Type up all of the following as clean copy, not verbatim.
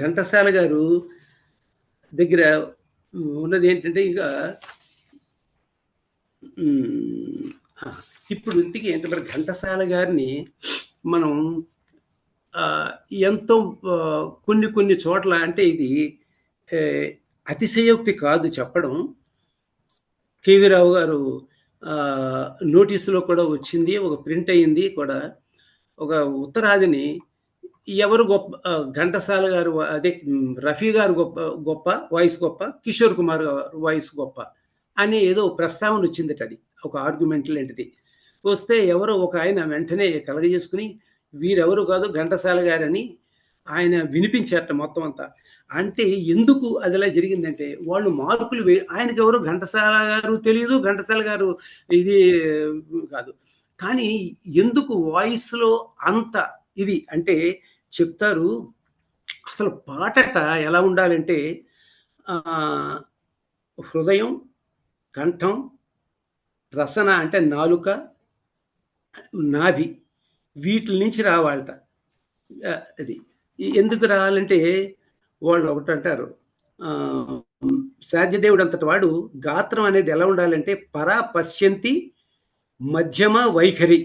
ఘంటసాల గారు దగ్గర ఉన్నది ఏంటంటే ఇక ఇప్పుడు ఇంటికి ఏంటంటే మరి ఘంటసాల గారిని మనం ఎంతో కొన్ని కొన్ని చోట్ల అంటే ఇది అతిశయోక్తి కాదు చెప్పడం. కేవీ రావు గారు నోటీసులో కూడా వచ్చింది, ఒక ప్రింట్ అయ్యింది కూడా. ఒక ఉత్తరాదిని ఎవరు గొప్ప, ఘంటసాల గారు అదే రఫీ గారు గొప్ప వాయిస్ గొప్ప, కిషోర్ కుమార్ గారు వాయిస్ గొప్ప అని ఏదో ప్రస్తావన వచ్చిందట. అది ఒక ఆర్గ్యుమెంట్ లాంటిది వస్తే ఎవరో ఒక ఆయన వెంటనే కలగజేసుకుని వీరెవరు కాదు ఘంటసాల గారని ఆయన వినిపించారట మొత్తం అంతా. అంటే ఎందుకు అది అలా జరిగిందంటే వాళ్ళు మార్కులు ఆయనకి ఎవరు ఘంటసాల గారు తెలియదు, ఘంటసాల గారు ఇది కాదు. కానీ ఎందుకు వాయిస్లో అంత ఇది అంటే చెప్తారు. అసలు పాటట ఎలా ఉండాలంటే హృదయం, కంఠం, రసన అంటే నాలుక, నాభి, వీటి నుంచి రావాలట. అది ఎందుకు రావాలంటే వాళ్ళు ఒకటి అంటారు, సాధ్యదేవుడు అంతటి వాడు గాత్రం అనేది ఎలా ఉండాలంటే పరా పశ్యంతి మధ్యమ వైఖరి.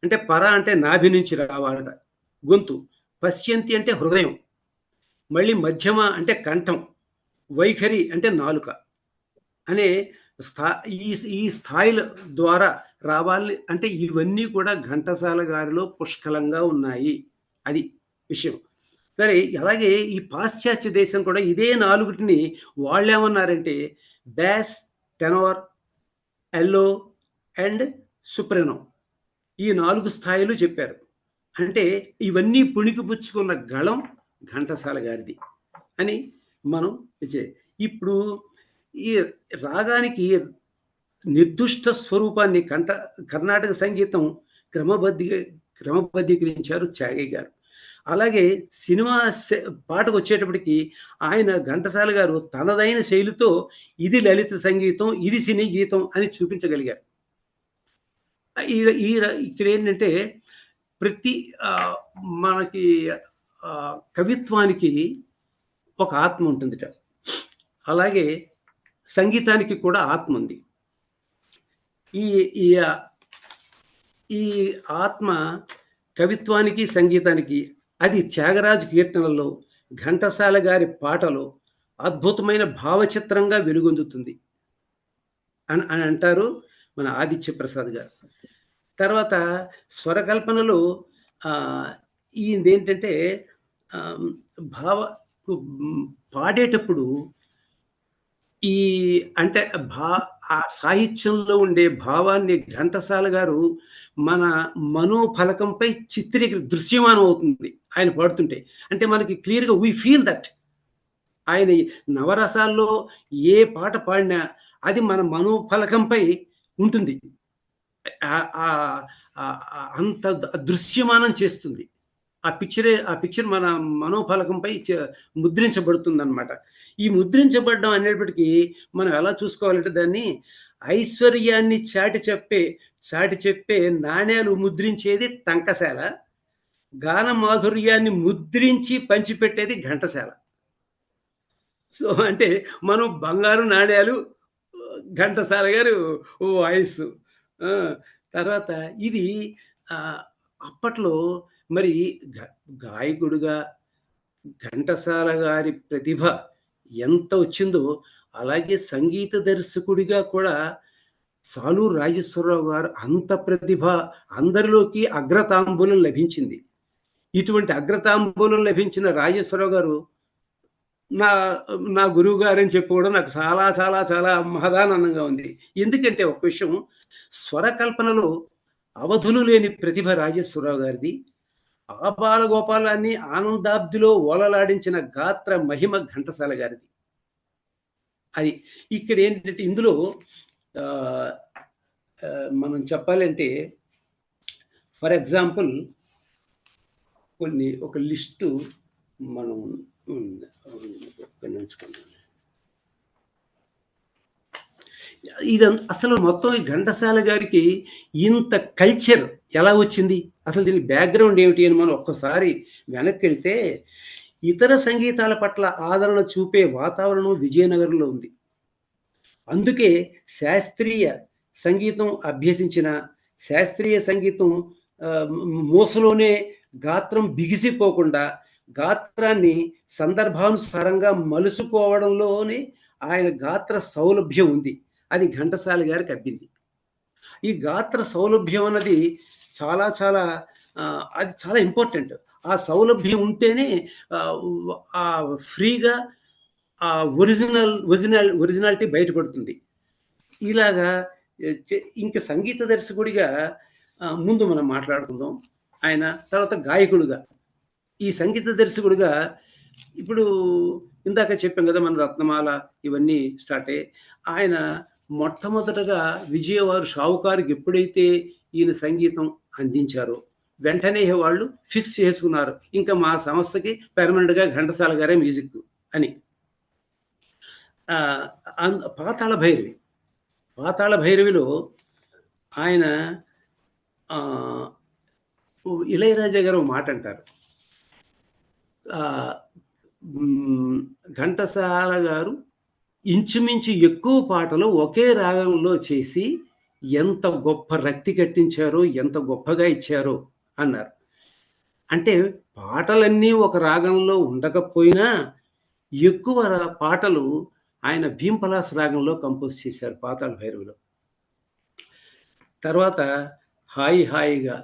అంటే పర అంటే నాభి నుంచి రావాలట గొంతు, పశ్యంతి అంటే హృదయం, మళ్ళీ మధ్యమ అంటే కంఠం, వైఖరి అంటే నాలుక అనే ఈ స్థాయిల ద్వారా రావాలి. అంటే ఇవన్నీ కూడా ఘంటసాల గారిలో పుష్కలంగా ఉన్నాయి. అది విషయం. సరే, అలాగే ఈ పాశ్చాత్య దేశం కూడా ఇదే నాలుగుటిని వాళ్ళు ఏమన్నారంటే బ్యాస్, టెనోర్, ఎల్లో అండ్ సుప్రెనో, ఈ 4 స్థాయిలు చెప్పారు. అంటే ఇవన్నీ పుణికిపుచ్చుకున్న గళం ఘంటసాల గారిది అని మనం ఇప్పుడు ఈ రాగానికి నిర్దుష్ట స్వరూపాన్ని కర్ణాటక సంగీతం క్రమబద్ధీకరించారు త్యాగయ్య గారు. అలాగే సినిమా పాటకు వచ్చేటప్పటికి ఆయన ఘంటసాల గారు తనదైన శైలితో ఇది లలిత సంగీతం, ఇది సినీ గీతం అని చూపించగలిగారు. ఇక్కడ ఏంటంటే ప్రతి మనకి కవిత్వానికి ఒక ఆత్మ ఉంటుందిట, అలాగే సంగీతానికి కూడా ఆత్మ ఉంది. ఈ ఆత్మ కవిత్వానికి సంగీతానికి అది త్యాగరాజు కీర్తనల్లో, ఘంటసాల గారి పాటలో అద్భుతమైన భావచిత్రంగా వెలుగొందుతుంది అని అంటారు మన ఆదిత్య ప్రసాద్ గారు. తర్వాత స్వరకల్పనలో ఏంటంటే పాడేటప్పుడు ఈ అంటే ఆ సాహిత్యంలో ఉండే భావాన్ని ఘంటసాల గారు మన మనోఫలకంపై దృశ్యమానం అవుతుంది ఆయన పాడుతుంటే. అంటే మనకి క్లియర్గా వీ ఫీల్ దట్ ఆయన నవరసాల్లో ఏ పాట పాడినా అది మన మనోఫలకంపై ఉంటుంది, అంత దృశ్యమానం చేస్తుంది. ఆ పిక్చర్ మన మనోఫలకంపై ముద్రించబడుతుంది అనమాట. ఈ ముద్రించబడడం అనేప్పటికీ మనం ఎలా చూసుకోవాలంటే దాన్ని ఐశ్వర్యాన్ని చాటి చెప్పే నాణ్యాలు ముద్రించేది టంకశాల, గాన మాధుర్యాన్ని ముద్రించి పంచిపెట్టేది ఘంటసాల. సో అంటే మనం బంగారు నాణ్యాలు ఘంటసాల గారు వాయిస్. తర్వాత ఇది అప్పట్లో మరి గాయకుడుగా ఘంటసాల గారి ప్రతిభ ఎంత వచ్చిందో అలాగే సంగీత దర్శకుడిగా కూడా సాలూరు రాజేశ్వరరావు గారు అంత ప్రతిభ, అందరిలోకి అగ్రతాంబూలం లభించింది. ఇటువంటి అగ్రతాంబూలం లభించిన రాజేశ్వరరావు గారు నా గురువు గారని చెప్పుకోవడం నాకు చాలా చాలా చాలా మహదానందంగా ఉంది. ఎందుకంటే ఒక విషయం, స్వరకల్పనలో అవధులు లేని ప్రతిభ రాజేశ్వరరావు గారిది. ఆబాల గోపాలాన్ని ఆనందాబ్దిలో ఓలలాడించిన గాత్ర మహిమ ఘంటసాల గారిది. అది ఇక్కడ ఏంటంటే ఇందులో మనం చెప్పాలంటే ఫర్ ఎగ్జాంపుల్ ఒక లిస్టు మనం ఉంచుకుంటాం. ఇదంతా అసలు మొత్తం ఈ ఘంటసాల గారికి ఇంత కల్చర్ ఎలా వచ్చింది, అసలు దీని బ్యాక్గ్రౌండ్ ఏమిటి అని మనం ఒక్కసారి వెనక్కి వెళ్తే ఇతర సంగీతాల పట్ల ఆదరణ చూపే వాతావరణం విజయనగరంలో ఉంది. అందుకే శాస్త్రీయ సంగీతం అభ్యసించిన, శాస్త్రీయ సంగీతం మూసలోనే గాత్రం బిగిసిపోకుండా గాత్రాన్ని సందర్భానుసారంగా మలుసుకోవడంలోనే ఆయన గాత్ర సౌలభ్యం ఉంది. అది ఘంటసాల గారికి అబ్బింది. ఈ గాత్ర సౌలభ్యం అన్నది చాలా చాలా అది చాలా ఇంపార్టెంట్. ఆ సౌలభ్యం ఉంటేనే ఫ్రీగా ఆ ఒరిజినాలిటీ బయటపడుతుంది. ఇలాగా ఇంక సంగీత దర్శకుడిగా ముందు మనం మాట్లాడుకుందాం. ఆయన తర్వాత గాయకుడిగా, ఈ సంగీత దర్శకుడిగా ఇప్పుడు ఇందాక చెప్పాం కదా, మన రత్నమాల ఇవన్నీ స్టార్ట్ అయ్యాయి. ఆయన మొట్టమొదటగా విజయవాడ షావుకారుకి ఎప్పుడైతే ఈయన సంగీతం అందించారో వెంటనే వాళ్ళు ఫిక్స్ చేసుకున్నారు, ఇంకా మా సంస్థకి పెర్మనెంట్గా ఘంటసాల గారే మ్యూజిక్ అని. పాతాళ భైరవి, పాతాళ భైరవిలో ఆయన ఇళయరాజా గారు మాట అంటారు, ఘంటసాల గారు ఇంచుమించు ఎక్కువ పాటలు ఒకే రాగంలో చేసి ఎంత గొప్ప రక్తి కట్టించారో, ఎంత గొప్పగా ఇచ్చారో అన్నారు. అంటే పాటలన్నీ ఒక రాగంలో ఉండకపోయినా ఎక్కువ పాటలు ఆయన భీంపలాస్ రాగంలో కంపోజ్ చేశారు పాతాళ భైరవిలో. తర్వాత హాయిగా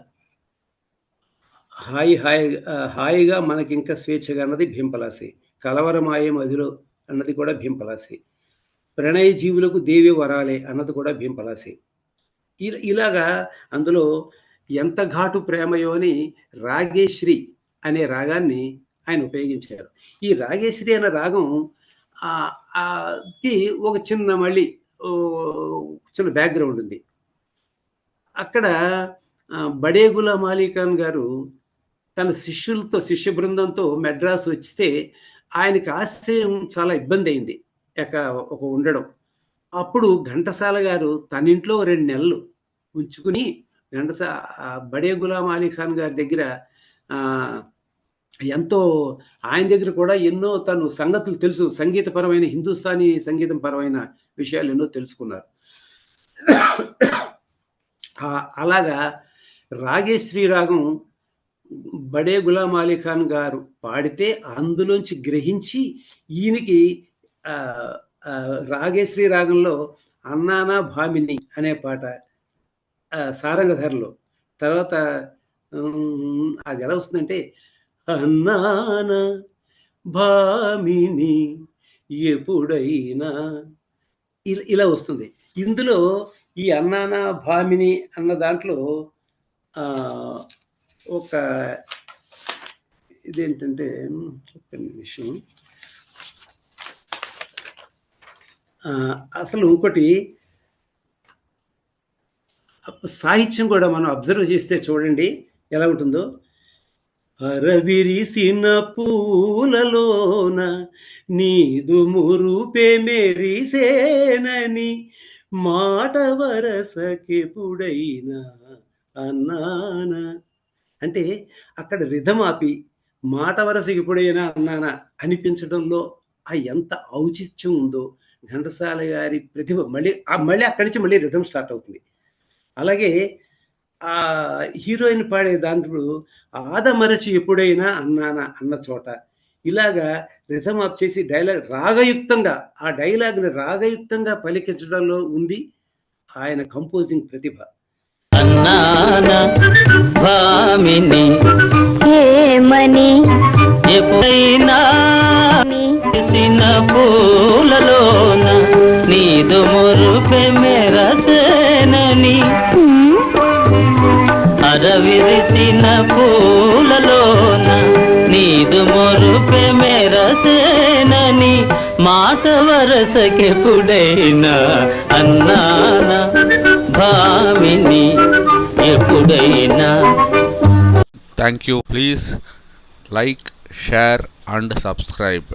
మనకి ఇంకా స్వేచ్ఛగా అన్నది భీంపలాసి, కలవరమాయే మదిలో అన్నది కూడా భీంపలాసి, ప్రణయ జీవులకు దేవి వరాలే అన్నది కూడా భీంపలాసి. ఇలాగా అందులో ఎంత ఘాటు ప్రేమయో అని రాగేశ్రీ అనే రాగాన్ని ఆయన ఉపయోగించారు. ఈ రాగేశ్రీ అనే రాగం కి ఒక చిన్న మళ్ళీ చిన్న బ్యాక్గ్రౌండ్ ఉంది. అక్కడ బడే గులాం అలీ ఖాన్ గారు తన శిష్య బృందంతో మెడ్రాస్ వస్తే ఆయనకి ఆశ్రయం చాలా ఇబ్బంది అయింది ఒక ఉండడం. అప్పుడు ఘంటసాల గారు తన ఇంట్లో 2 నెలలు ఉంచుకుని బడే గులాం అలీ ఖాన్ గారి దగ్గర ఎంతో, ఆయన దగ్గర కూడా ఎన్నో తను సంగతులు తెలుసు, సంగీతపరమైన హిందుస్థానీ సంగీతం పరమైన విషయాలు ఎన్నో తెలుసుకున్నారు. అలాగా రాగేశ్రీ రాగం బడే గులాం అలీ ఖాన్ గారు పాడితే అందులోంచి గ్రహించి ఈయనకి రాగేశ్రీ రాగంలో అన్నానా భామిని అనే పాట సారంగధరలో, తర్వాత అది ఎలా వస్తుందంటే అన్నాన భామిని ఎప్పుడైనా ఇలా వస్తుంది. ఇందులో ఈ అన్నానా భామిని అన్న దాంట్లో ఒక ఇదేంటంటే ఒక నిమిషం, అసలు ఇంకోటి సాహిత్యం కూడా మనం అబ్జర్వ్ చేస్తే చూడండి ఎలా ఉంటుందో. అరవిరిసిన పూలలోన నీదు మురుపే మెరిసేనని మాట వరసకెప్పుడైనా అన్నానా అంటే అక్కడ రిధం ఆపి మాట వరసకి ఎప్పుడైనా అన్నానా అనిపించడంలో ఎంత ఔచిత్యం ఉందో ఘంటసాల గారి ప్రతిభ. మళ్ళీ అక్కడి నుంచి మళ్ళీ రిధం స్టార్ట్ అవుతుంది. అలాగే ఆ హీరోయిన్ పాడే దాంట్లో ఆదమరచి ఎప్పుడైనా అన్నానా అన్న చోట ఇలాగా రిథమ్ ఆఫ్ చేసి డైలాగ్ రాగయుక్తంగా, ఆ డైలాగ్ని రాగయుక్తంగా పలికించడంలో ఉంది ఆయన కంపోజింగ్ ప్రతిభ. అన్నానా భామిని ఏమని ఎప్పుడైనా చిన్న పూలలోన నీదు మురుపే మెరసేనని, అరవిరిసిన పూలలోన నీదు మురుపే మెరసేనని మాట వరసకెప్పుడైనా అన్నానా భామిని ఎప్పుడైనా. Thank you. Please like, share and subscribe.